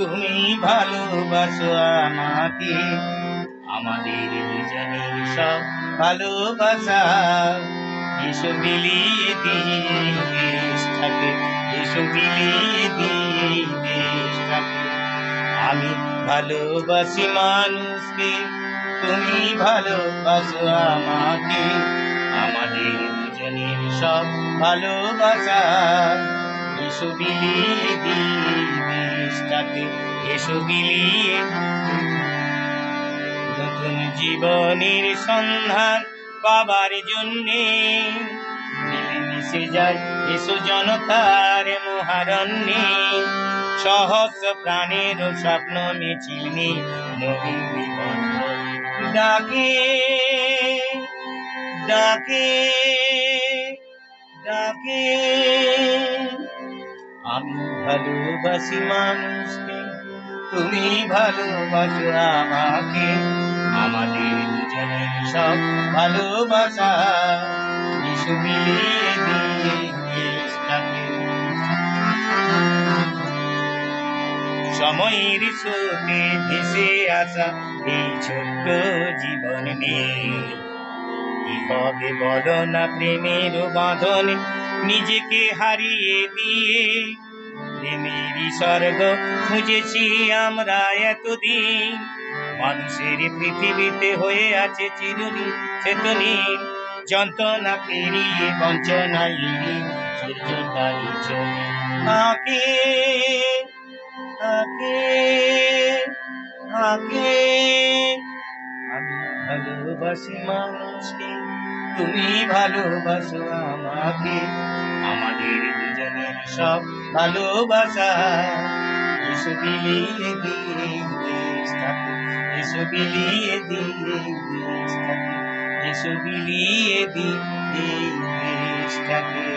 তুমি ভালোবাসো আমাকে, আমাদের দুজনের সব ভালোবাসা এসো বিলিয়ে দিই দেশটাকে, এসো বিলিয়ে দিই দেশটাকে। আমি ভালোবাসি মানুষকে, তুমি ভালোবাসো আমাকে, আমাদের দুজনের সব ভালোবাসা এসো বিলিয়ে দিই দেশটাকে, এসো বিলিয়ে। নতুন জীবনের সন্ধান পাবার জন্যে মিলেমিশে যায় এসো জনতার মহারণ্যে, সহস্র প্রাণের স্বপ্ন মিছিল নিয়ে নবীন দিগন্ত ডাকে ডাকে ডাকে। আমি ভালোবাসি মানুষকে, তুমি ভালোবাসো আমাকে, আমাদের দুজনের সব ভালোবাসা এসো মিলিয়ে দিই দেশটাকে। সময়ের স্রোতে ভেসে আসা এই ছোট্ট জীবন নিয়ে কি হবে বলো না প্রেমের বাঁধনে নিজেকে হারিয়ে দিয়ে। প্রেমেরই স্বর্গ খুঁজেছি আমরা এতদিন, মানুষের পৃথিবীতে হয়ে আছে চিরদিন চেতনীন। যন্ত্রণা পেরিয়ে বঞ্চনা এড়িয়ে সূর্যটাই চলে আঁকে আঁকে আঁকে। আমি ভালোবাসি মানুষকে, তুমি ভালোবাসো আমাকে, আমাদের দুজনের সব ভালোবাসা এসো বিলিয়ে দিই দেশটাকে, এসো বিলিয়ে দিই দেশটাকে, এসো বিলিয়ে দিই দেশটাকে।